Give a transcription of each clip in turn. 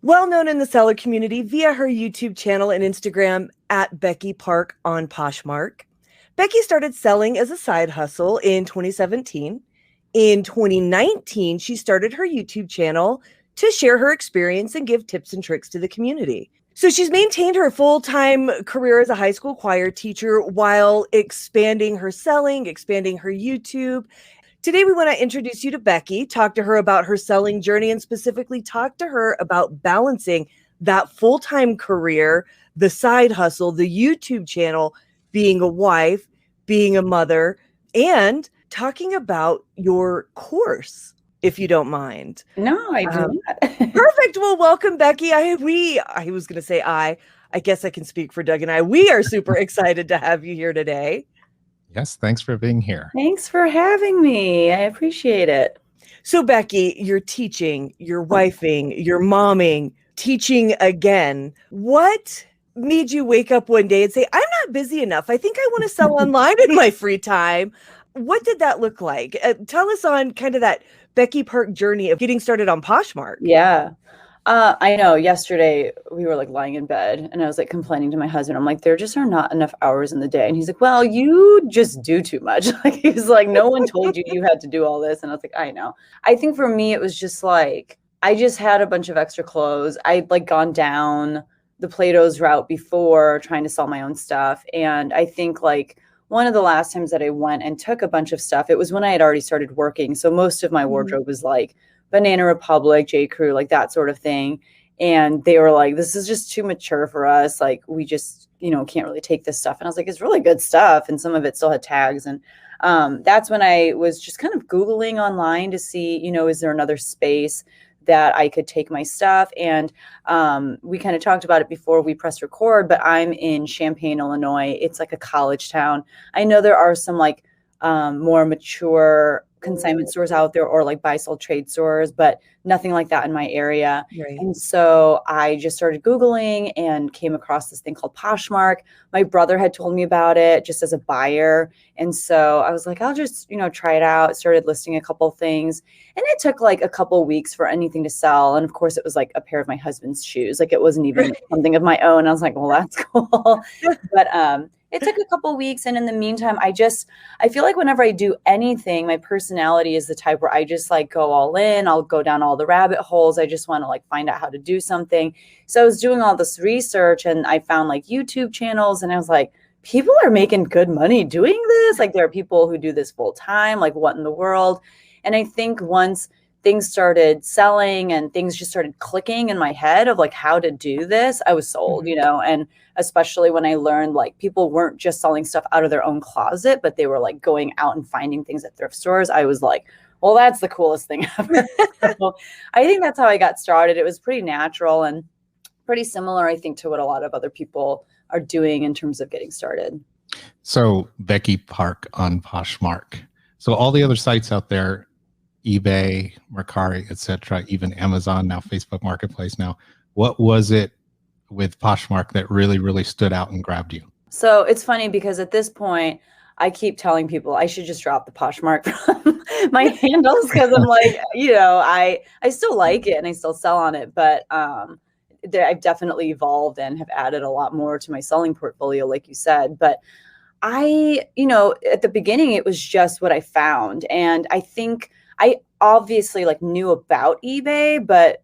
Well known in the seller community via her YouTube channel and Instagram at Becky Park on Poshmark, Becky started selling as a side hustle in 2017. In 2019, she started her YouTube channel to share her experience and give tips and tricks to the community. So she's maintained her full-time career as a high school choir teacher while expanding her selling, expanding her YouTube. Today, we want to introduce you to Becky, talk to her about her selling journey, and specifically talk to her about balancing that full-time career, the side hustle, the YouTube channel, being a wife, being a mother, and talking about your course, if you don't mind. No, I do not. Perfect. Well, welcome, Becky. I guess I can speak for Doug and I. We are super excited to have you here today. Yes, thanks for being here. Thanks for having me. I appreciate it. So, Becky, you're teaching, you're wifing, you're momming, teaching again. What made you wake up one day and say, I'm not busy enough. I think I want to sell online in my free time. What did that look like? Tell us on kind of that Becky Park journey of getting started on Poshmark. Yeah. I know yesterday we were like lying in bed and I was like complaining to my husband. I'm like, there just are not enough hours in the day. And he's like, well, you just do too much. Like, he's like, no one told you had to do all this. And I was like, I know. I think for me, it was just like, I just had a bunch of extra clothes. I'd like gone down the Plato's route before trying to sell my own stuff. And I think like one of the last times that I went and took a bunch of stuff, it was when I had already started working. So most of my wardrobe was like Banana Republic, J. Crew, like that sort of thing. And they were like, this is just too mature for us. Like, we just, can't really take this stuff. And I was like, it's really good stuff. And some of it still had tags. And that's when I was just kind of Googling online to see, is there another space that I could take my stuff? And we kind of talked about it before we pressed record, but I'm in Champaign, Illinois. It's like a college town. I know there are some like more mature consignment stores out there or like buy sell trade stores, but nothing like that in my area. Right. And so I just started Googling and came across this thing called Poshmark. My brother had told me about it just as a buyer. And so I was like, I'll just, try it out. Started listing a couple things, and it took like a couple weeks for anything to sell. And of course it was like a pair of my husband's shoes. Like, it wasn't even something of my own. I was like, well, that's cool. But, it took a couple weeks. And in the meantime, I feel like whenever I do anything, my personality is the type where I just like go all in. I'll go down all the rabbit holes. I just want to like find out how to do something. So I was doing all this research and I found like YouTube channels, and I was like, people are making good money doing this. Like, there are people who do this full time. Like, what in the world? And I think once things started selling and things just started clicking in my head of like how to do this, I was sold, and especially when I learned like people weren't just selling stuff out of their own closet, but they were like going out and finding things at thrift stores. I was like, well, that's the coolest thing ever. So I think that's how I got started. It was pretty natural and pretty similar, I think, to what a lot of other people are doing in terms of getting started. So Becky Park on Poshmark. So all the other sites out there, eBay, Mercari, etc., even Amazon, now Facebook Marketplace now. What was it with Poshmark that really, really stood out and grabbed you? So it's funny because at this point, I keep telling people I should just drop the Poshmark from my handles because I'm like, I still like it and I still sell on it, but I've definitely evolved and have added a lot more to my selling portfolio, like you said. But at the beginning, it was just what I found. And I think I obviously like knew about eBay, but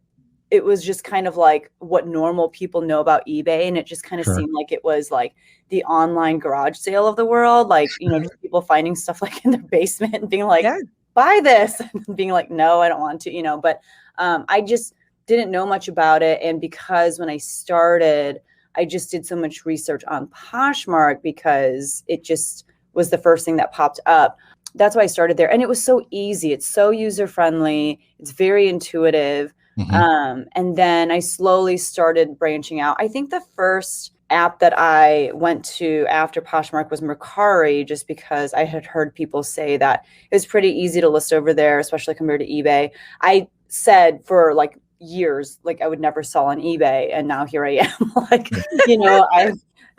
it was just kind of like what normal people know about eBay. And it just kind of seemed like it was like the online garage sale of the world. Like, just people finding stuff like in their basement and being like, buy this, and being like, no, I don't want to, but I just didn't know much about it. And because when I started, I just did so much research on Poshmark because it just was the first thing that popped up. That's why I started there. And it was so easy. It's so user-friendly. It's very intuitive. Mm-hmm. And then I slowly started branching out. I think the first app that I went to after Poshmark was Mercari, just because I had heard people say that it was pretty easy to list over there, especially compared to eBay. I said for like years, like I would never sell on eBay. And now here I am, like,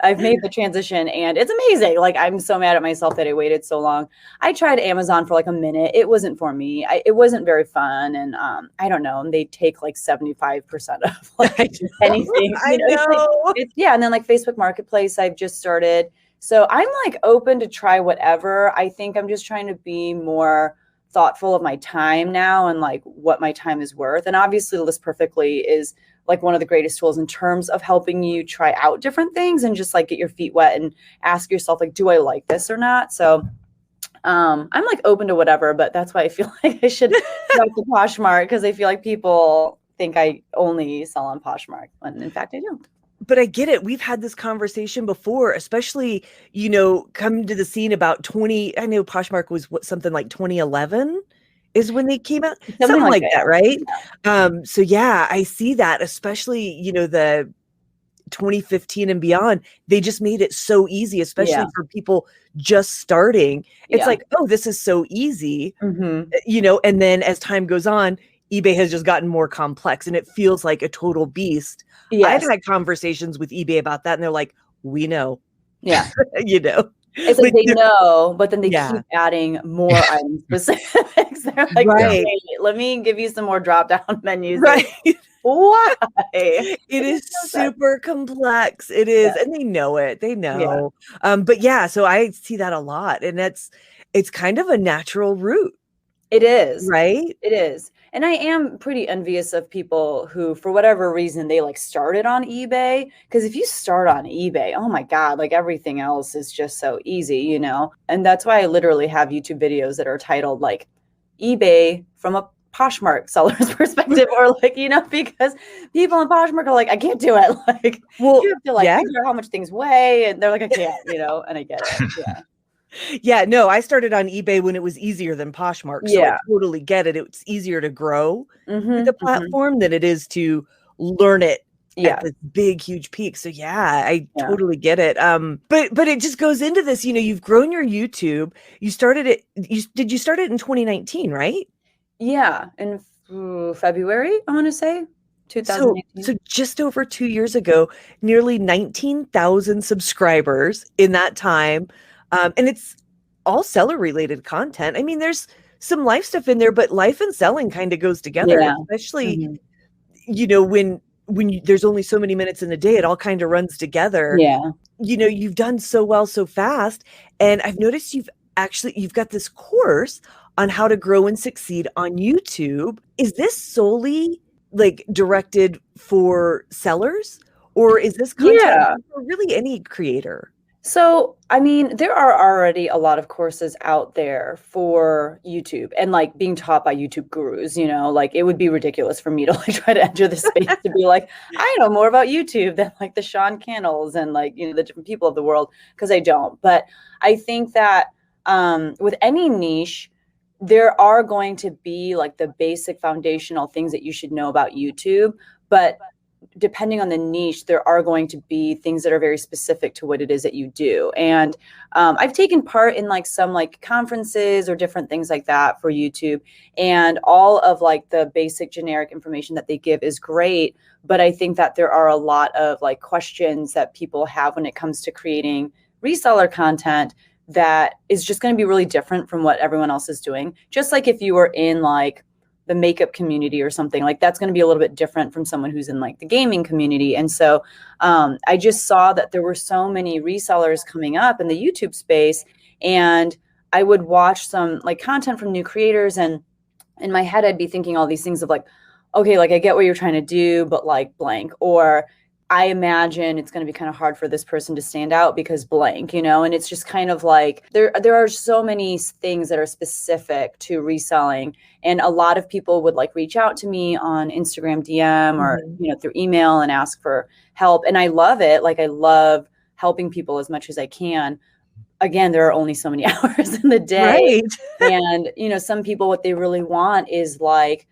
I've made the transition and it's amazing. Like, I'm so mad at myself that I waited so long. I tried Amazon for like a minute. It wasn't for me. It wasn't very fun. And I don't know. And they take like 75% of like anything. I know. Yeah. And then like Facebook Marketplace, I've just started. So I'm like open to try whatever. I think I'm just trying to be more thoughtful of my time now and like what my time is worth. And obviously List Perfectly is like one of the greatest tools in terms of helping you try out different things and just like get your feet wet and ask yourself, like, do I like this or not? So I'm like open to whatever, but that's why I feel like I should go to Poshmark, because I feel like people think I only sell on Poshmark when in fact I don't. But I get it. We've had this conversation before, especially, coming to the scene about I know Poshmark was something like 2011 is when they came out, something like that, right? Yeah. So yeah, I see that, especially, the 2015 and beyond, they just made it so easy, especially for people just starting. It's like, oh, this is so easy, and then as time goes on, eBay has just gotten more complex and it feels like a total beast. Yes. I've had conversations with eBay about that and they're like, we know. Yeah. It's like they know, but then they keep adding more item specifics. They're like, right. Hey, let me give you some more drop-down menus. Right. Why? It is super complex. It is. Yeah. And they know it. They know. Yeah. But yeah, so I see that a lot. And it's kind of a natural route. It is. Right? It is. And I am pretty envious of people who, for whatever reason, they like started on eBay. Because if you start on eBay, oh my God, like everything else is just so easy, And that's why I literally have YouTube videos that are titled like eBay from a Poshmark seller's perspective, or like, because people in Poshmark are like, I can't do it. Like, well, you have to like figure out how much things weigh. And they're like, I can't, and I get it. Yeah. Yeah, no, I started on eBay when it was easier than Poshmark. So I totally get it. It's easier to grow with the platform than it is to learn it at this big, huge peak. So yeah, I totally get it. But it just goes into this, you've grown your YouTube. You started it. Did you start it in 2019, right? Yeah. In February, I want to say. 2018. So just over 2 years ago, nearly 19,000 subscribers in that time. And it's all seller related content. I mean, there's some life stuff in there, but life and selling kind of goes together, especially, when there's only so many minutes in a day, it all kind of runs together. Yeah. You've done so well, so fast. And I've noticed you've got this course on how to grow and succeed on YouTube. Is this solely like directed for sellers, or is this content for really any creator? So, I mean, there are already a lot of courses out there for YouTube and like being taught by YouTube gurus, like it would be ridiculous for me to like try to enter this space to be like, I know more about YouTube than like the Sean Cannells and like, the different people of the world, because I don't. But I think that with any niche, there are going to be like the basic foundational things that you should know about YouTube. But depending on the niche, there are going to be things that are very specific to what it is that you do. And I've taken part in like some like conferences or different things like that for YouTube, and all of like the basic generic information that they give is great. But I think that there are a lot of like questions that people have when it comes to creating reseller content that is just going to be really different from what everyone else is doing. Just like if you were in like the makeup community or something, like that's going to be a little bit different from someone who's in like the gaming community. And so I just saw that there were so many resellers coming up in the YouTube space, and I would watch some like content from new creators, and in my head, I'd be thinking all these things of like, okay, like I get what you're trying to do, but like blank, or I imagine it's going to be kind of hard for this person to stand out because blank, and it's just kind of like there are so many things that are specific to reselling. And a lot of people would like reach out to me on Instagram DM or, through email and ask for help. And I love it. Like I love helping people as much as I can. Again, there are only so many hours in the day. Right. And, some people, what they really want is like,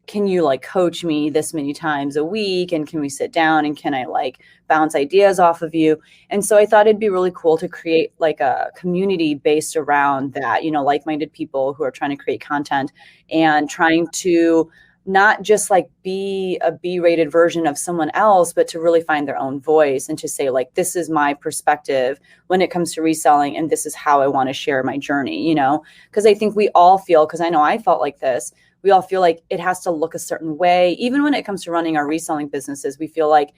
can you like coach me this many times a week? And can we sit down and can I like bounce ideas off of you? And so I thought it'd be really cool to create like a community based around that, like-minded people who are trying to create content and trying to not just like be a B-rated version of someone else, but to really find their own voice and to say like, this is my perspective when it comes to reselling, and this is how I want to share my journey, you know? Because I think we all feel, because I know I felt like this, we all feel like it has to look a certain way. Even when it comes to running our reselling businesses, we feel like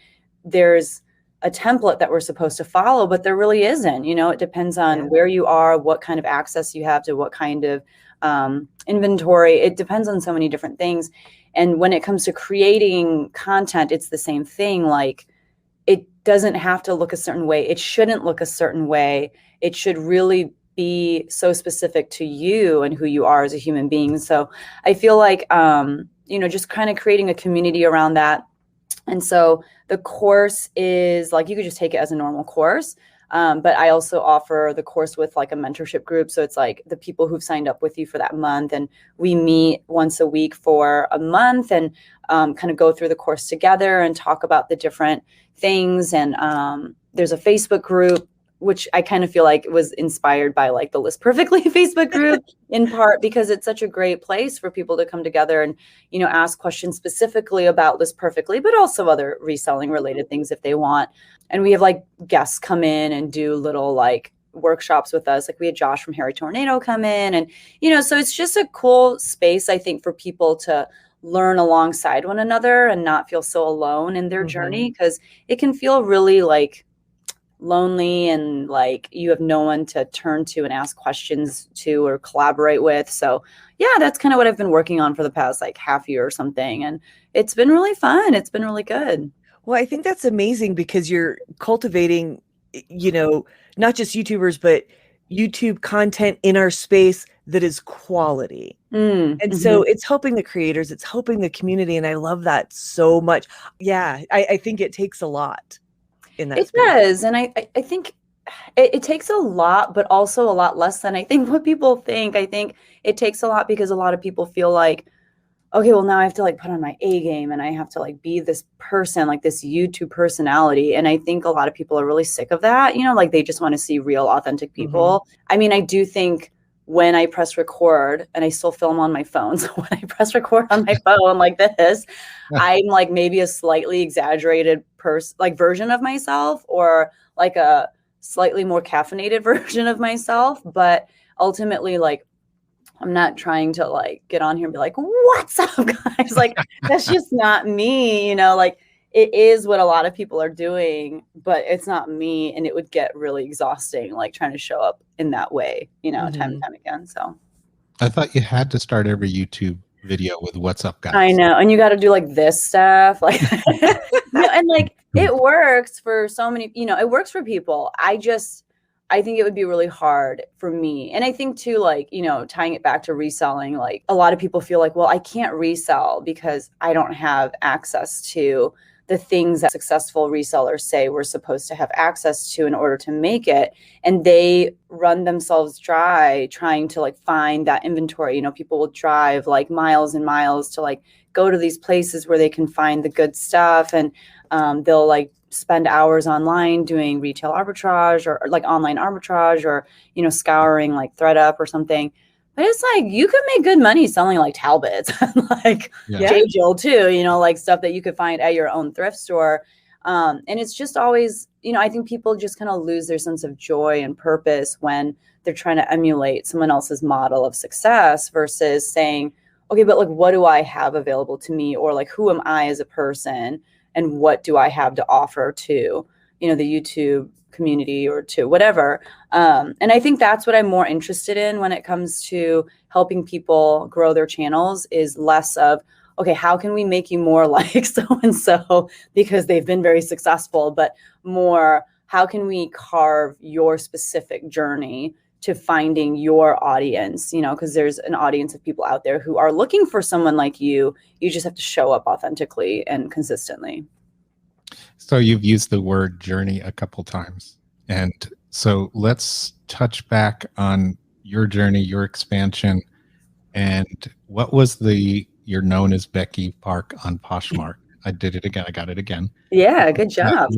there's a template that we're supposed to follow, but there really isn't. You know, it depends on where you are, what kind of access you have to what kind of inventory. It depends on so many different things. And when it comes to creating content, it's the same thing. Like, it doesn't have to look a certain way. It shouldn't look a certain way. It should really be so specific to you and who you are as a human being. So I feel like, you know, just kind of creating a community around that. And so the course is like, you could just take it as a normal course. But I also offer the course with like a mentorship group. So it's like the people who've signed up with you for that month, and we meet once a week for a month and kind of go through the course together and talk about the different things. And there's a Facebook group, which I kind of feel like was inspired by like the List Perfectly Facebook group in part because it's such a great place for people to come together and, you know, ask questions specifically about List Perfectly, but also other reselling related things if they want. And we have like guests come in and do little like workshops with us. Like we had Josh from Harry Tornado come in, and, you know, so it's just a cool space, I think, for people to learn alongside one another and not feel so alone in their journey, because it can feel really like lonely and like you have no one to turn to and ask questions to or collaborate with. So yeah, that's kind of what I've been working on for the past like half year or something. And it's been really fun. It's been really good. Well, I think that's amazing because you're cultivating, you know, not just YouTubers, but YouTube content in our space that is quality. And so it's helping the creators, it's helping the community. And I love that so much. Yeah, I think it takes a lot. It does. And I think it takes a lot, but also a lot less than I think what people think. I think it takes a lot because a lot of people feel like, okay, well, now I have to like put on my A game and I have to like be this person, like this YouTube personality. And I think a lot of people are really sick of that, you know, like they just want to see real, authentic people. I mean, I do think when I press record, and I still film on my phone, so when I press record on my phone like this, I'm like maybe a slightly exaggerated like version of myself, or like a slightly more caffeinated version of myself. But ultimately, like, I'm not trying to like get on here and be like, what's up, guys? Like, that's just not me, you know, like it is what a lot of people are doing, but it's not me. And it would get really exhausting, like trying to show up in that way, you know, time and time again. So I thought you had to start every YouTube video with "What's up, guys?" I know. And you got to do like this stuff, like, you know, and like it works for so many, you know, it works for people. I think it would be really hard for me. And I think too, like, you know, tying it back to reselling, like a lot of people feel like, well, I can't resell because I don't have access to the things that successful resellers say we're supposed to have access to in order to make it. And they run themselves dry trying to like find that inventory. You know, people will drive like miles and miles to like go to these places where they can find the good stuff. And they'll like spend hours online doing retail arbitrage or like online arbitrage, or, you know, scouring like ThreadUp or something. But it's like, you could make good money selling like Talbots and like J. Jill too, you know, like stuff that you could find at your own thrift store. And it's just always, you know, I think people just kind of lose their sense of joy and purpose when they're trying to emulate someone else's model of success versus saying, okay, but like, what do I have available to me? Or like, who am I as a person? And what do I have to offer to, you know, the YouTube community or to whatever. And I think that's what I'm more interested in when it comes to helping people grow their channels, is less of, okay, how can we make you more like so-and-so because they've been very successful, but more, how can we carve your specific journey to finding your audience, you know, because there's an audience of people out there who are looking for someone like you. You just have to show up authentically and consistently. So you've used the word journey a couple times. And so let's touch back on your journey, your expansion, and what was you're known as Becky Park on Poshmark. I did it again. I got it again. Yeah, good job.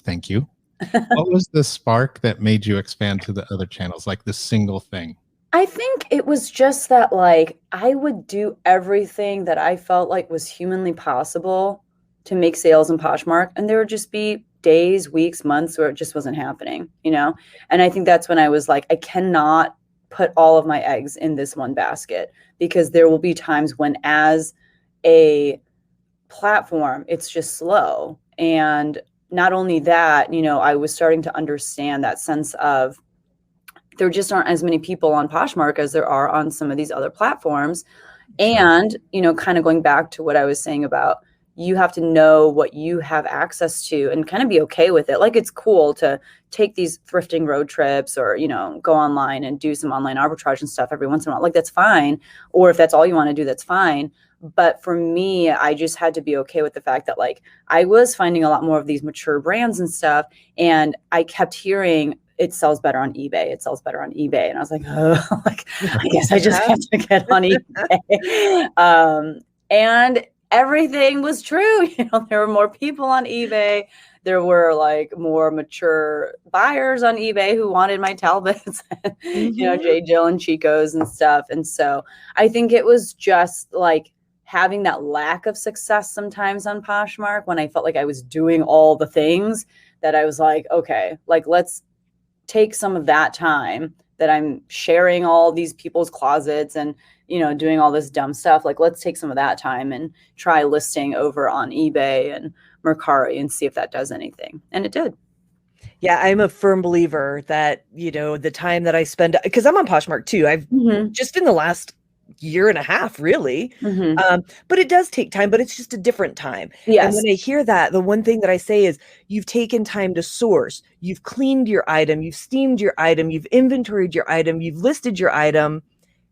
Thank you. What was the spark that made you expand to the other channels, like the single thing? I think it was just that, like, I would do everything that I felt like was humanly possible to make sales in Poshmark, and there would just be days, weeks, months where it just wasn't happening, you know? And I think that's when I was like, I cannot put all of my eggs in this one basket, because there will be times when, as a platform, it's just slow. And not only that, you know, I was starting to understand that sense of, there just aren't as many people on Poshmark as there are on some of these other platforms. And, you know, kind of going back to what I was saying about, you have to know what you have access to and kind of be okay with it. Like, it's cool to take these thrifting road trips, or, you know, go online and do some online arbitrage and stuff every once in a while. Like, that's fine. Or if that's all you want to do, that's fine. But for me, I just had to be okay with the fact that, like, I was finding a lot more of these mature brands and stuff. And I kept hearing, it sells better on eBay. It sells better on eBay. And I was like, oh, like, I guess I just have to get on eBay. And everything was true. You know, there were more people on eBay. There were, like, more mature buyers on eBay who wanted my Talbots, you know, J. Jill and Chico's and stuff. And so I think it was just like having that lack of success sometimes on Poshmark, when I felt like I was doing all the things, that I was like, okay, like, let's take some of that time that I'm sharing all these people's closets and, you know, doing all this dumb stuff. Like, let's take some of that time and try listing over on eBay and Mercari and see if that does anything. And it did. Yeah, I'm a firm believer that, you know, the time that I spend, because I'm on Poshmark too. I've just in the last year and a half, really. But it does take time, but it's just a different time. Yes. And when I hear that, the one thing that I say is, you've taken time to source, you've cleaned your item, you've steamed your item, you've inventoried your item, you've listed your item.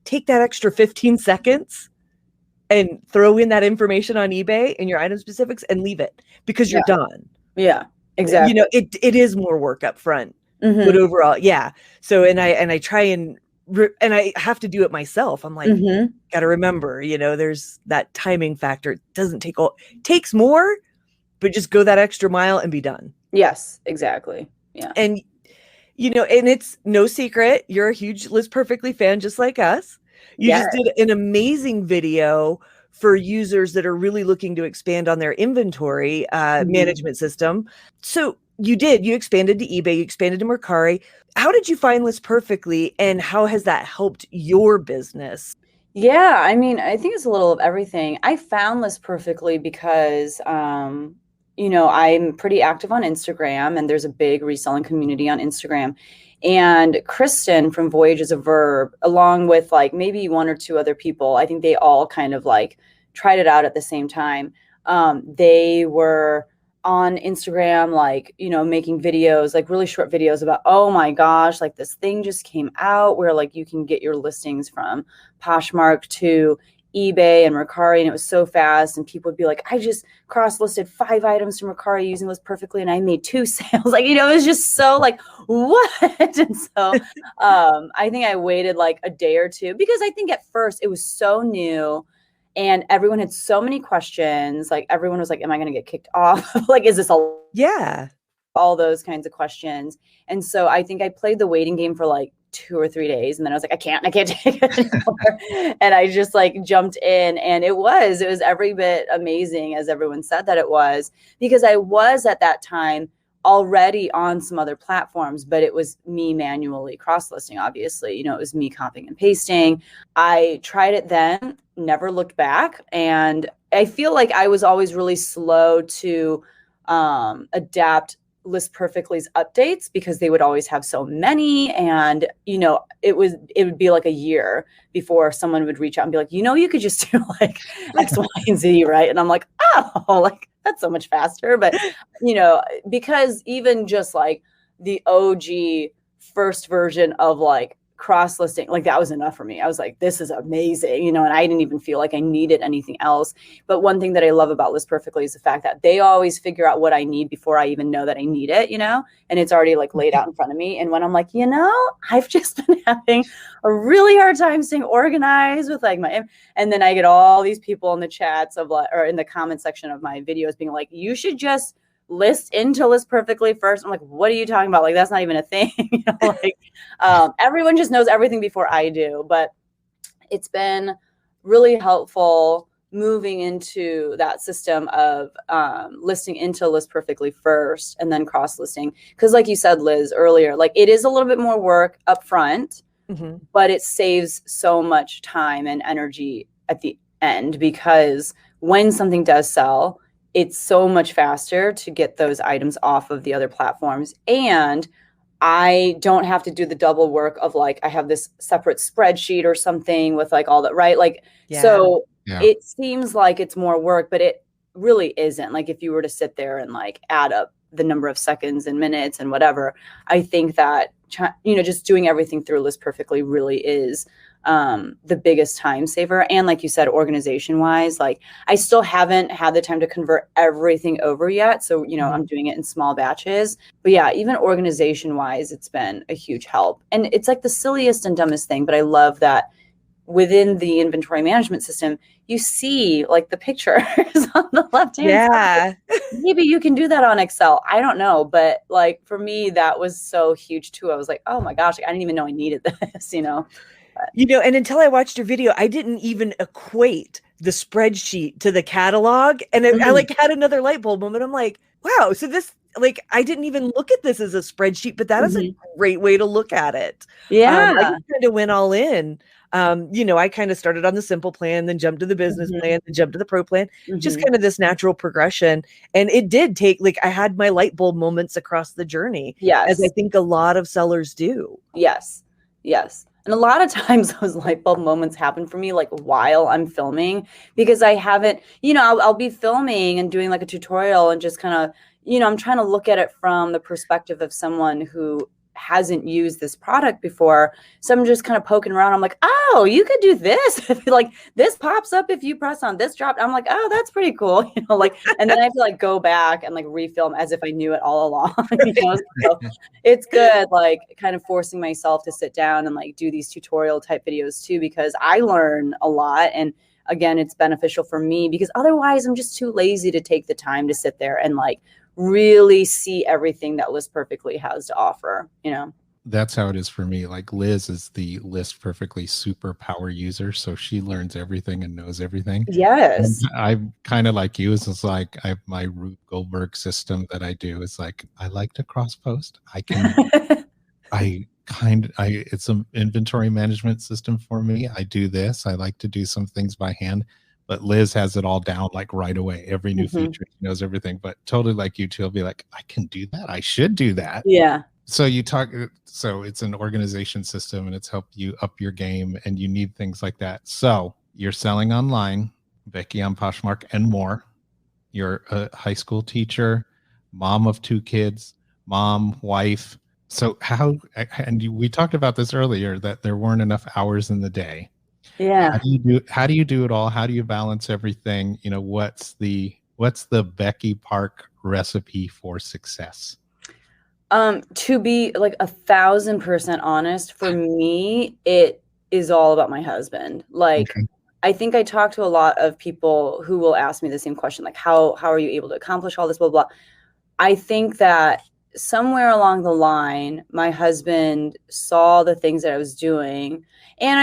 Take that extra 15 seconds and throw in that information on eBay and your item specifics and leave it, because you're done. Yeah, exactly. You know, it is more work up front, but overall, yeah. So, and I try and I have to do it myself. I'm like, got to remember, you know, there's that timing factor. It doesn't take takes more, but just go that extra mile and be done. Yes, exactly. Yeah. And, you know, and it's no secret, you're a huge List Perfectly fan, just like us. You just did an amazing video for users that are really looking to expand on their inventory management system. So you expanded to eBay, you expanded to Mercari. How did you find List Perfectly, and how has that helped your business? Yeah, I mean, I think it's a little of everything. I found List Perfectly because, you know, I'm pretty active on Instagram, and there's a big reselling community on Instagram. And Kristen from Voyage is a Verb, along with, like, maybe one or two other people, I think they all kind of, like, tried it out at the same time. They were on Instagram, like, you know, making videos, like really short videos about, oh my gosh, like, this thing just came out where, like, you can get your listings from Poshmark to eBay and Mercari, and it was so fast. And people would be like, I just cross-listed 5 items from Mercari using List Perfectly, and I made 2 sales. Like, you know, it was just so like, what? And so I think I waited like a day or two, because I think at first it was so new. And everyone had so many questions. Like, everyone was like, am I going to get kicked off? Like, is this all those kinds of questions. And so I think I played the waiting game for like 2 or 3 days. And then I was like, I can't take it anymore. And I just like jumped in, and it was every bit amazing as everyone said that it was, because I was at that time already on some other platforms, but it was me manually cross-listing, obviously. You know, it was me copying and pasting. I tried it then, never looked back. And I feel like I was always really slow to adapt List Perfectly's updates, because they would always have so many. And, you know, it would be like a year before someone would reach out and be like, you know, you could just do like X, Y, and Z, right? And I'm like, oh, like, that's so much faster. But, you know, because even just like the OG first version of like cross-listing, like, that was enough for me. I was like, this is amazing, you know, and I didn't even feel like I needed anything else. But one thing that I love about List Perfectly is the fact that they always figure out what I need before I even know that I need it, you know, and it's already like laid out in front of me. And when I'm like, you know, I've just been having a really hard time staying organized with like and then I get all these people in the chats of like, or in the comment section of my videos being like, you should just list into list perfectly first. I'm like, what are you talking about? Like, that's not even a thing. Everyone just knows everything before I do. But it's been really helpful moving into that system of listing into list perfectly first and then cross listing. Because like you said, Liz, earlier, like it is a little bit more work up front, but it saves so much time and energy at the end, because when something does sell, it's so much faster to get those items off of the other platforms. And I don't have to do the double work of like, I have this separate spreadsheet or something with like all that, right? Like, so it seems like it's more work, but it really isn't. Like if you were to sit there and like add up the number of seconds and minutes and whatever, I think that, just doing everything through list perfectly really is the biggest time saver. And like you said, organization wise, like I still haven't had the time to convert everything over yet. So, I'm doing it in small batches, but yeah, even organization wise, it's been a huge help. And it's like the silliest and dumbest thing, but I love that within the inventory management system, you see like the pictures on the left-hand side. Maybe you can do that on Excel. I don't know. But like for me, that was so huge too. I was like, oh my gosh, I didn't even know I needed this, and until I watched your video, I didn't even equate the spreadsheet to the catalog. And I like had another light bulb moment. I'm like, wow, so this, like, I didn't even look at this as a spreadsheet, but that is a great way to look at it. I just kind of went all in. I kind of started on the simple plan, then jumped to the business plan, then jumped to the pro plan, just kind of this natural progression. And it did take, like, I had my light bulb moments across the journey. As I think a lot of sellers do. Yes. And a lot of times those light bulb moments happen for me, like while I'm filming, because I haven't, I'll be filming and doing like a tutorial and just kind of, I'm trying to look at it from the perspective of someone who hasn't used this product before. So I'm just kind of poking around. I'm like, oh, you could do this. Like this pops up if you press on this drop. I'm like, oh, that's pretty cool. And then I have to like go back and like refilm as if I knew it all along. So it's good, like kind of forcing myself to sit down and like do these tutorial type videos too, because I learn a lot. And again, it's beneficial for me because otherwise I'm just too lazy to take the time to sit there and like really see everything that List Perfectly has to offer, That's how it is for me. Like Liz is the List Perfectly superpower user, so she learns everything and knows everything. Yes. And I'm kind of like you. It's like I have my Rube Goldberg system that I do. It's like I like to cross post. I can it's an inventory management system for me. I do this. I like to do some things by hand. But Liz has it all down like right away. Every new feature, she knows everything. But totally like you two, will be like, I can do that. I should do that. Yeah. So so it's an organization system and it's helped you up your game and you need things like that. So you're selling online, Becky on Poshmark and more. You're a high school teacher, mom of 2 kids, mom, wife. So we talked about this earlier, that there weren't enough hours in the day. Yeah. How do you do it all? How do you balance everything? What's the Becky Park recipe for success? To be like 1,000% honest, for me, it is all about my husband. Like, I think I talk to a lot of people who will ask me the same question, like, how are you able to accomplish all this, blah, blah. I think that somewhere along the line, my husband saw the things that I was doing. And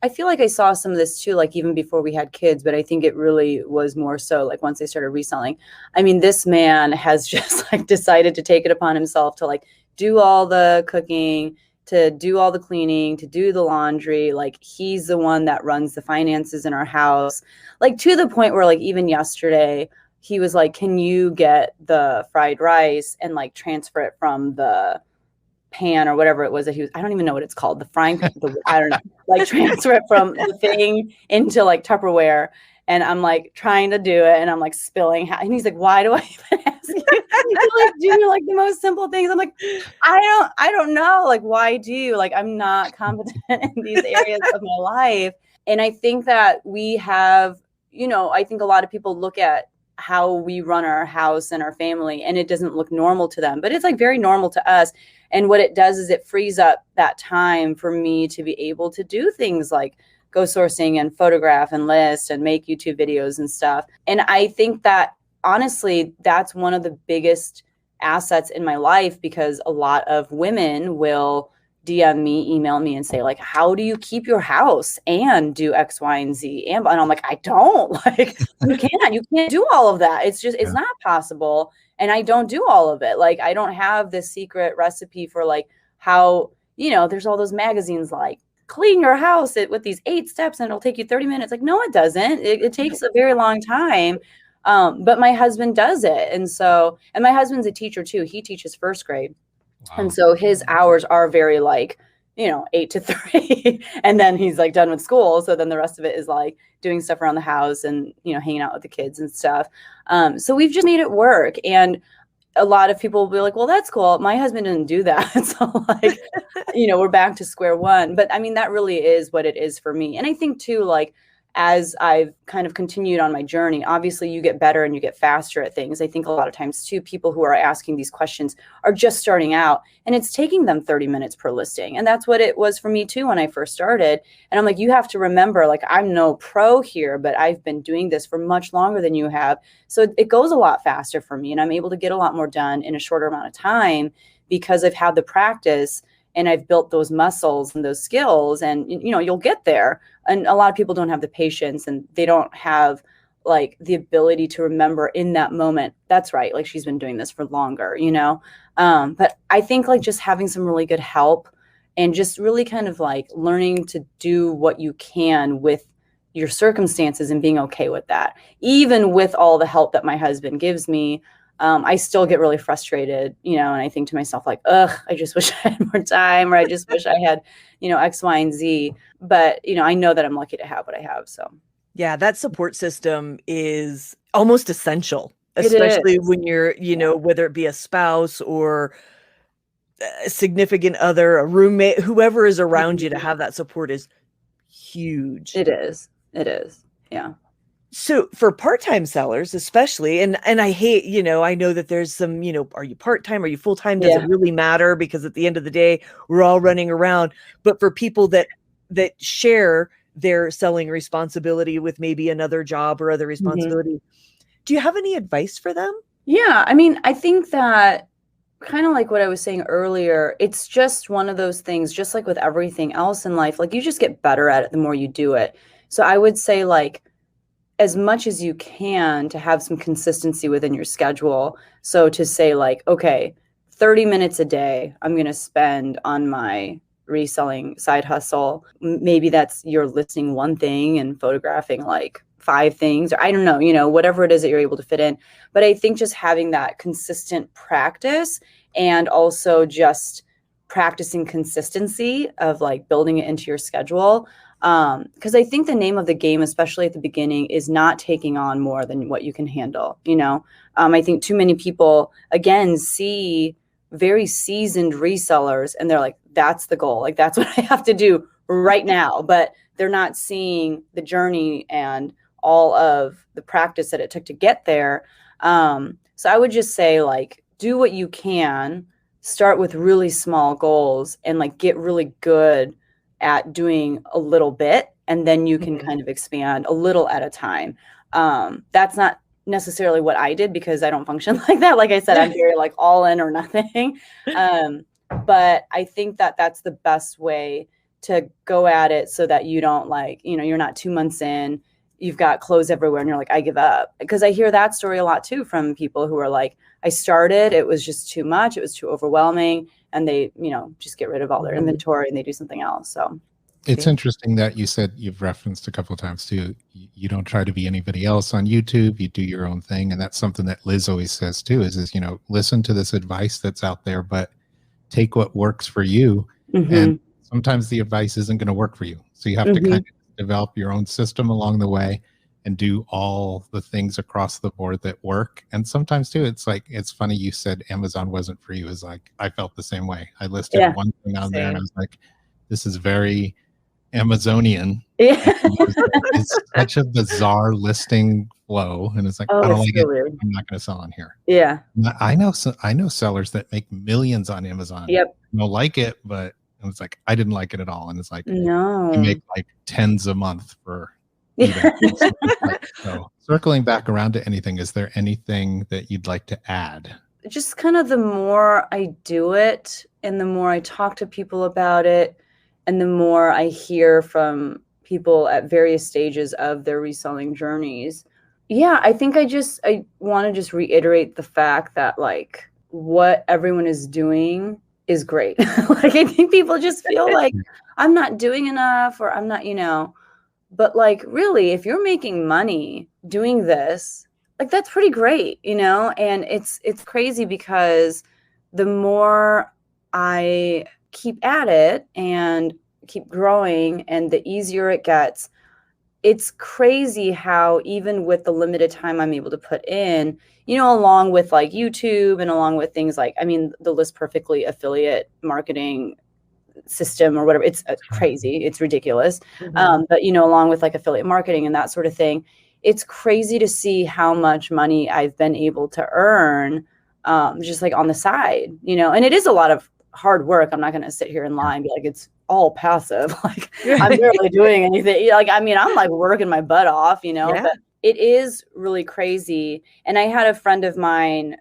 I feel like I saw some of this too, like even before we had kids, but I think it really was more so like once I started reselling. This man has just like decided to take it upon himself to like do all the cooking, to do all the cleaning, to do the laundry. Like he's the one that runs the finances in our house, like to the point where like even yesterday, he was like, can you get the fried rice and like transfer it from the pan or whatever it was that I don't even know what it's called. The frying pan, I don't know, like transfer it from the thing into like Tupperware. And I'm like trying to do it and I'm like spilling. And he's like, why do I even ask you? You like do like the most simple things. I'm like, I don't know. Like, why do you? Like, I'm not competent in these areas of my life. And I think that we have, I think a lot of people look at how we run our house and our family and it doesn't look normal to them, but it's like very normal to us. And what it does is it frees up that time for me to be able to do things like go sourcing and photograph and list and make YouTube videos and stuff. And I think that honestly, that's one of the biggest assets in my life, because a lot of women will DM me, email me and say like, how do you keep your house and do X, Y, and Z? And I'm like, I don't. Like, you can't do all of that. It's not possible. And I don't do all of it. Like, I don't have this secret recipe for like how, there's all those magazines like clean your house with these 8 steps and it'll take you 30 minutes. Like, no, it doesn't. It takes a very long time. But my husband does it. And my husband's a teacher too. He teaches first grade. Wow. And so his hours are very like, 8 to 3, and then he's like done with school. So then the rest of it is like doing stuff around the house and, hanging out with the kids and stuff. So we've just made it work. And a lot of people will be like, well, that's cool. My husband didn't do that. So like, we're back to square one. But I mean, that really is what it is for me. And I think too, like, as I've kind of continued on my journey, obviously you get better and you get faster at things. I think a lot of times too, people who are asking these questions are just starting out and it's taking them 30 minutes per listing. And that's what it was for me too when I first started. And I'm like, you have to remember, like, I'm no pro here, but I've been doing this for much longer than you have. So it goes a lot faster for me and I'm able to get a lot more done in a shorter amount of time because I've had the practice and I've built those muscles and those skills, and you'll get there. And a lot of people don't have the patience and they don't have like the ability to remember in that moment, that's right, like she's been doing this for longer, but I think like just having some really good help and just really kind of like learning to do what you can with your circumstances and being okay with that. Even with all the help that my husband gives me, I still get really frustrated, and I think to myself like, ugh, I just wish I had more time, or I just wish I had, X, Y, and Z. But, I know that I'm lucky to have what I have. So, yeah, that support system is almost essential, especially when you're, whether it be a spouse or a significant other, a roommate, whoever is around you, to have that support is huge. It is. Yeah. So for part-time sellers, especially, and I hate, I know that there's some, are you part-time? Are you full-time? Does it really matter? Because at the end of the day, we're all running around. But for people that share their selling responsibility with maybe another job or other responsibility, do you have any advice for them? Yeah. I mean, I think that kind of like what I was saying earlier, it's just one of those things, just like with everything else in life, like you just get better at it the more you do it. So I would say like, as much as you can to have some consistency within your schedule. So to say like, okay, 30 minutes a day, I'm going to spend on my reselling side hustle. Maybe that's you're listing one thing and photographing like 5 things, or I don't know, whatever it is that you're able to fit in. But I think just having that consistent practice and also just practicing consistency of like building it into your schedule. Because I think the name of the game, especially at the beginning, is not taking on more than what you can handle. I think too many people, again, see very seasoned resellers and they're like, that's the goal. Like, that's what I have to do right now. But they're not seeing the journey and all of the practice that it took to get there. So I would just say, like, do what you can, start with really small goals and like get really good at doing a little bit, and then you can kind of expand a little at a time. That's not necessarily what I did because I don't function like that. Like I said, I'm very like all in or nothing. But I think that that's the best way to go at it so that you don't like, you're not 2 months in, you've got clothes everywhere and you're like, I give up. Because I hear that story a lot too from people who are like, I started, it was just too much. It was too overwhelming. And they, just get rid of all their inventory and they do something else. So it's interesting that you said, you've referenced a couple of times too, you don't try to be anybody else on YouTube, you do your own thing. And that's something that Liz always says too, is listen to this advice that's out there, but take what works for you. And sometimes the advice isn't going to work for you. So you have to kind of develop your own system along the way and do all the things across the board that work. And sometimes too, it's like, it's funny you said Amazon wasn't for you. It's like, I felt the same way. I listed one thing on there and I was like, this is very Amazonian. It's such a bizarre listing flow. And it's like, I don't like it. Weird. I'm not going to sell on here. Yeah. I know sellers that make millions on Amazon. Yep. I don't like it, but it's like, I didn't like it at all. And it's like, no, you make like tens a month for eBay. So circling back around to anything, is there anything that you'd like to add? Just kind of the more I do it and the more I talk to people about it and the more I hear from people at various stages of their reselling journeys. Yeah, I think I want to just reiterate the fact that like what everyone is doing is great. Like I think people just feel like I'm not doing enough or I'm not, but like really if you're making money doing this, like that's pretty great, and it's crazy because the more I keep at it and keep growing and the easier it gets, it's crazy how even with the limited time I'm able to put in, along with like YouTube and along with things like, the List Perfectly affiliate marketing system or whatever, it's crazy, it's ridiculous. But along with like affiliate marketing and that sort of thing, it's crazy to see how much money I've been able to earn just like on the side, and it is a lot of hard work. I'm not going to sit here and lie and be like, it's all passive. Like I'm barely doing anything. Like, I'm like working my butt off, but it is really crazy. And I had a friend of mine,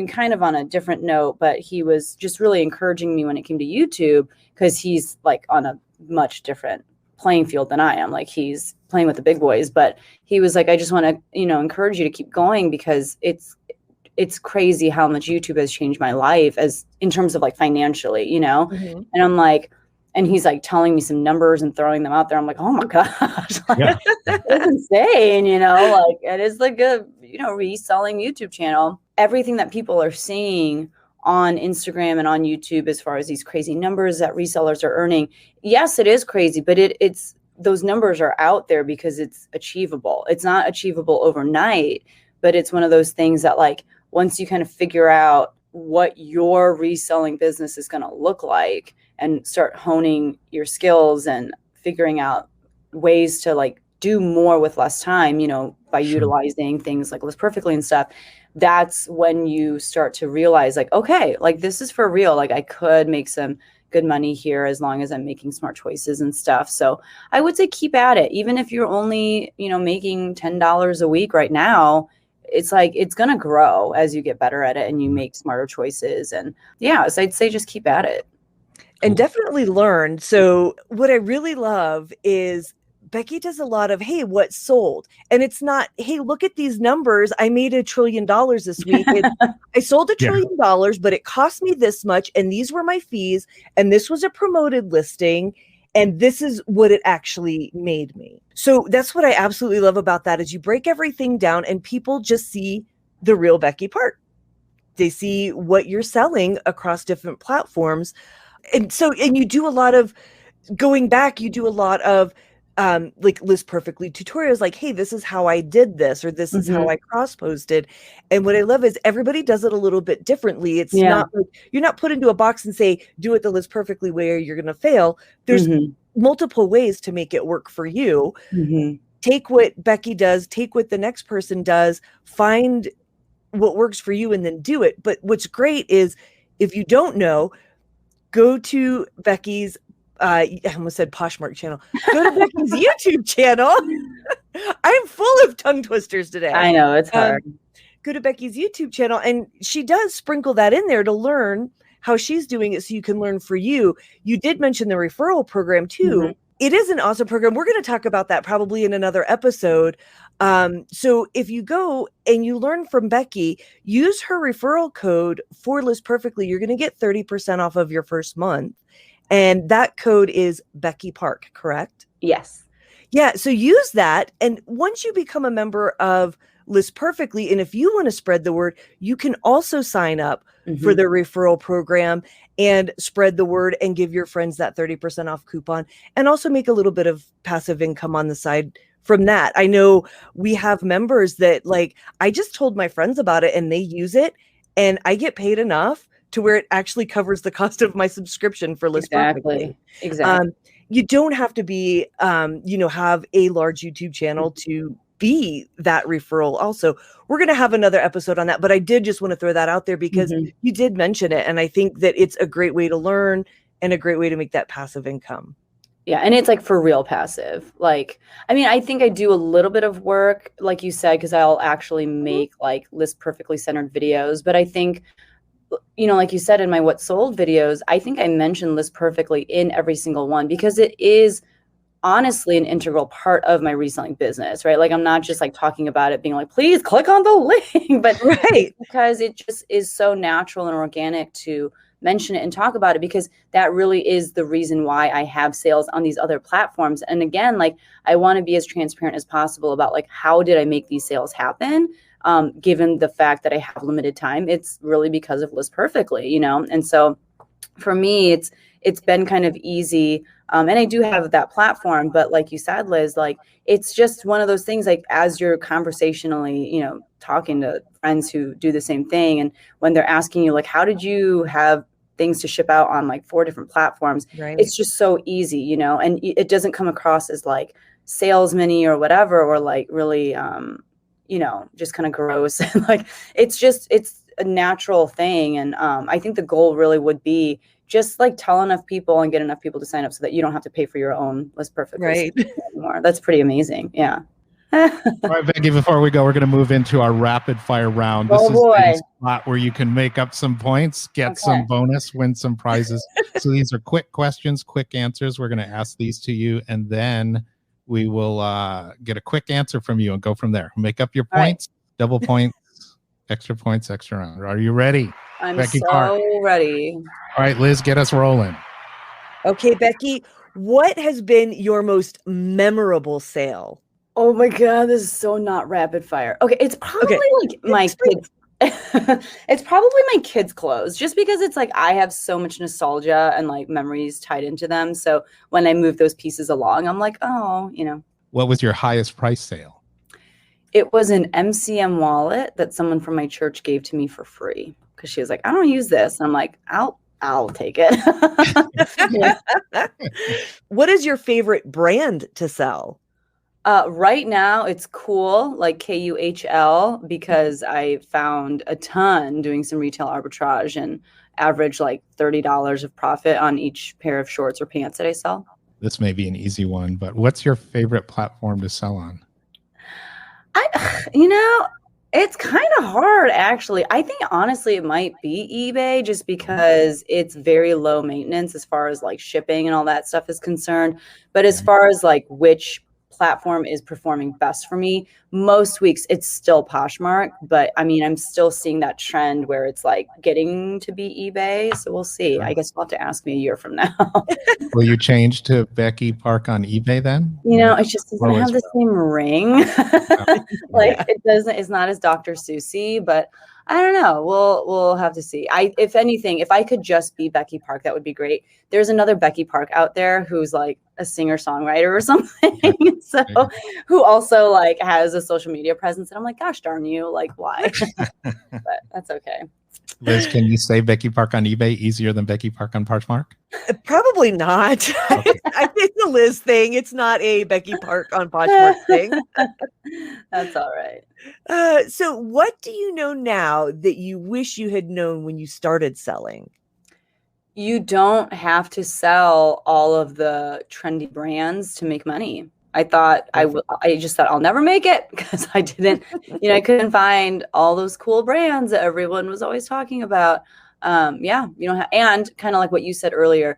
kind of on a different note, but he was just really encouraging me when it came to YouTube because he's like on a much different playing field than I am. Like he's playing with the big boys, but he was like, I just want to, encourage you to keep going because it's crazy how much YouTube has changed my life as in terms of like financially, and I'm like, and he's like telling me some numbers and throwing them out there. I'm like, oh my gosh, like, it's insane, like it is like a, reselling YouTube channel. Everything that people are seeing on Instagram and on YouTube, as far as these crazy numbers that resellers are earning. Yes, it is crazy, but it's those numbers are out there because it's achievable. It's not achievable overnight, but it's one of those things that like, once you kind of figure out what your reselling business is going to look like and start honing your skills and figuring out ways to like do more with less time, by utilizing things like List Perfectly and stuff, that's when you start to realize like, okay, like this is for real. Like I could make some good money here as long as I'm making smart choices and stuff. So I would say keep at it. Even if you're only, making $10 a week right now, it's like, it's going to grow as you get better at it and you make smarter choices. And yeah, so I'd say just keep at it. And definitely learn. So what I really love is Becky does a lot of, hey, what sold? And it's not, hey, look at these numbers. I made $1 trillion this week. I sold $1 trillion, but it cost me this much. And these were my fees. And this was a promoted listing. And this is what it actually made me. So that's what I absolutely love about that is you break everything down and people just see the real Becky Park. They see what you're selling across different platforms. And you do a lot of going back, you do a lot of like List Perfectly tutorials, like, hey, this is how I did this, or this is how I cross posted. And what I love is everybody does it a little bit differently. It's not like you're not put into a box and say, do it the List Perfectly way or you're going to fail. There's multiple ways to make it work for you. Take what Becky does, take what the next person does, find what works for you and then do it. But what's great is if you don't know, go to Becky's I almost said Poshmark channel. Go to Becky's YouTube channel. I'm full of tongue twisters today. I know, it's hard. Go to Becky's YouTube channel, and she does sprinkle that in there to learn how she's doing it so you can learn for you. You did mention the referral program too. It is an awesome program. We're going to talk about that probably in another episode. So if you go and you learn from Becky, use her referral code for List Perfectly, you're going to get 30% off of your first month. And that code is Becky Park, correct? Yes. Yeah. So use that. And once you become a member of List Perfectly, and if you want to spread the word, you can also sign up for the referral program and spread the word and give your friends that 30% off coupon and also make a little bit of passive income on the side from that. I know we have members that like, I just told my friends about it and they use it and I get paid enough to where it actually covers the cost of my subscription for List Perfectly. Exactly. You don't have to be, have a large YouTube channel to be that referral. Also, we're going to have another episode on that, but I did just want to throw that out there because you did mention it. And I think that it's a great way to learn and a great way to make that passive income. Yeah. And it's like for real passive. Like, I mean, I think I do a little bit of work, like you said, because I'll actually make like list perfectly centered videos. But I think, you know, like you said in my what sold videos, I think I mentioned list perfectly in every single one because it is honestly an integral part of my reselling business, right? Like I'm not just like talking about it being like, please click on the link, but Right. because it just is so natural and organic to mention it and talk about it, because that really is the reason why I have sales on these other platforms. And again, like I want to be as transparent as possible about like, how did I make these sales happen? Given the fact that I have limited time, it's really because of List Perfectly, you know? And so for me, it's been kind of easy. And I do have that platform, but like you said, Liz, like it's just one of those things, like as you're conversationally, you know, talking to friends who do the same thing. And when they're asking you, like, how did you have things to ship out on like 4 different platforms? Right. It's just so easy, you know, and it doesn't come across as like salesman-y or whatever, or like really, you know, just kind of gross. Like, it's a natural thing. And I think the goal really would be just like tell enough people and get enough people to sign up so that you don't have to pay for your own List Perfectly Right. anymore. That's pretty amazing. Yeah. All right, Becky, before we go, we're going to move into our rapid fire round. This Oh, is boy. the spot where you can make up some points, get Okay. some bonus, win some prizes. So these are quick questions, quick answers. We're going to ask these to you, and then we will get a quick answer from you and go from there. Make up your points, double points, extra round. Are you ready? I'm Becky so Park. ready. All right, Liz, get us rolling. Okay, Becky, what has been your most memorable sale? Oh my God, this is so not rapid fire. Okay, it's probably like my kids. It's probably my kids' clothes, just because it's like I have so much nostalgia and like memories tied into them. So when I move those pieces along, I'm like, oh, you know. What was your highest price sale? It was an MCM wallet that someone from my church gave to me for free because she was like, I don't use this. And I'm like, I'll take it. What is your favorite brand to sell? Right now it's Cool, like KUHL, because I found a ton doing some retail arbitrage and average like $30 of profit on each pair of shorts or pants that I sell. This may be an easy one, but what's your favorite platform to sell on? You know, it's kind of hard, actually. I think honestly it might be eBay, just because it's very low maintenance as far as like shipping and all that stuff is concerned. But as far as like which platform is performing best for me, most weeks it's still Poshmark. But I mean, I'm still seeing that trend where it's like getting to be eBay. So we'll see. I guess you'll have to ask me a year from now. Will you change to Becky Park on eBay then? You know, it just doesn't have the same ring. Like it doesn't, it's not as Dr. Seussy, but I don't know. We'll have to see. If anything, if I could just be Becky Park, that would be great. There's another Becky Park out there who's like a singer-songwriter or something. So who also like has a social media presence. And I'm like, gosh darn you, like why? But that's okay. Liz, can you say Becky Park on eBay easier than Becky Park on Poshmark? Probably not. Okay. It's a Liz thing. It's not a Becky Park on Poshmark thing. That's all right. So what do you know now that you wish you had known when you started selling? You don't have to sell all of the trendy brands to make money. I thought I just thought I'll never make it because I didn't, you know, I couldn't find all those cool brands that everyone was always talking about. Yeah, you know, and kind of like what you said earlier,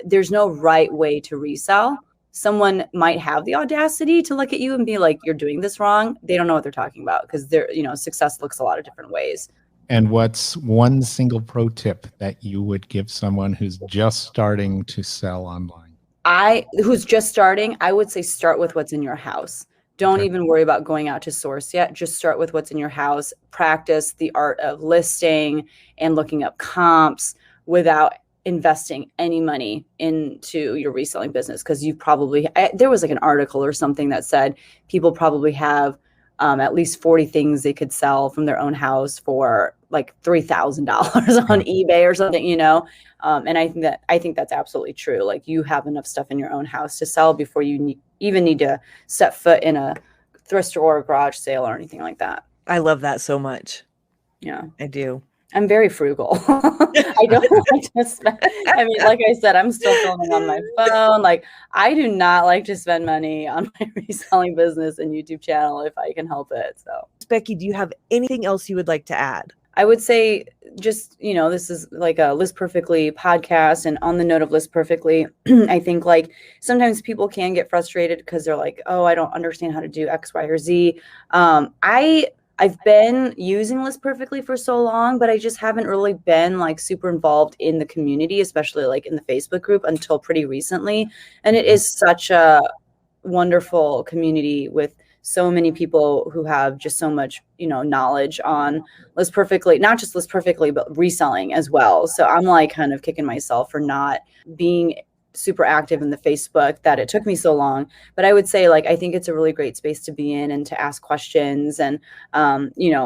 there's no right way to resell. Someone might have the audacity to look at you and be like, you're doing this wrong. They don't know what they're talking about because they're, you know, success looks a lot of different ways. And what's one single pro tip that you would give someone who's just starting to sell online? Who's just starting, I would say start with what's in your house. Don't even worry about going out to source yet. Just start with what's in your house. Practice the art of listing and looking up comps without investing any money into your reselling business. Because you probably, there was like an article or something that said people probably have at least 40 things they could sell from their own house for like $3,000 on eBay or something, you know? And I think that's absolutely true. Like you have enough stuff in your own house to sell before you even need to set foot in a thrift store or garage sale or anything like that. I love that so much. Yeah, I do. I'm very frugal. I don't like to spend. I mean, like I said, I'm still filming on my phone. Like, I do not like to spend money on my reselling business and YouTube channel if I can help it. So, Becky, do you have anything else you would like to add? I would say just, this is like a List Perfectly podcast. And on the note of List Perfectly, I think like sometimes people can get frustrated because they're like, oh, I don't understand how to do X, Y, or Z. I've been using List Perfectly for so long, but I just haven't really been like super involved in the community, especially like in the Facebook group until pretty recently. And it is such a wonderful community with so many people who have just so much, knowledge on List Perfectly, not just List Perfectly, but reselling as well. So I'm like kind of kicking myself for not being super active in the Facebook that it took me so long. But I would say like, I think it's a really great space to be in and to ask questions. And,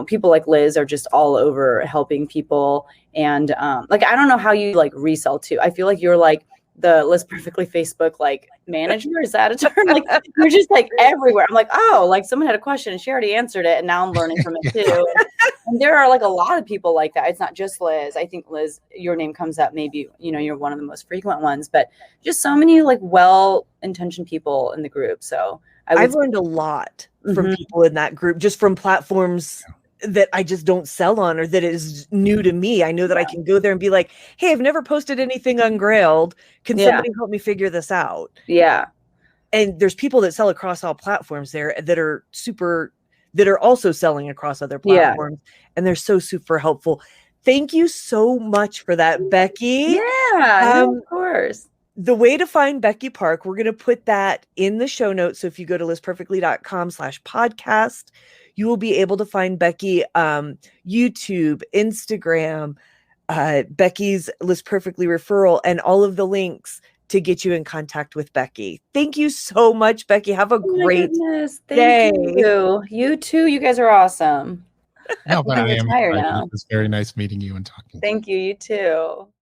people like Liz are just all over helping people. And like, I don't know how you like resell too. I feel like you're like the List Perfectly Facebook like manager. Is that a term? Like you're just like everywhere. I'm like, oh, like someone had a question and she already answered it. And now I'm learning from it too. And there are like a lot of people like that. It's not just Liz. I think Liz, your name comes up. Maybe, you're one of the most frequent ones, but just so many like well-intentioned people in the group. So I've learned a lot from people in that group, just from platforms that I just don't sell on or that is new to me. I know that I can go there and be like, hey, I've never posted anything on Grailed. Can somebody help me figure this out? Yeah. And there's people that sell across all platforms there that are also selling across other platforms. And they're so super helpful. Thank you so much for that, Becky. Yeah, of course. The way to find Becky Park, we're going to put that in the show notes. So if you go to listperfectly.com/podcast, you will be able to find Becky, YouTube, Instagram, Becky's List Perfectly referral, and all of the links to get you in contact with Becky. Thank you so much, Becky. Have a great day. Thank you. You too. You guys are awesome. No, but I am tired now. It was very nice meeting you and talking. Thank you. You too.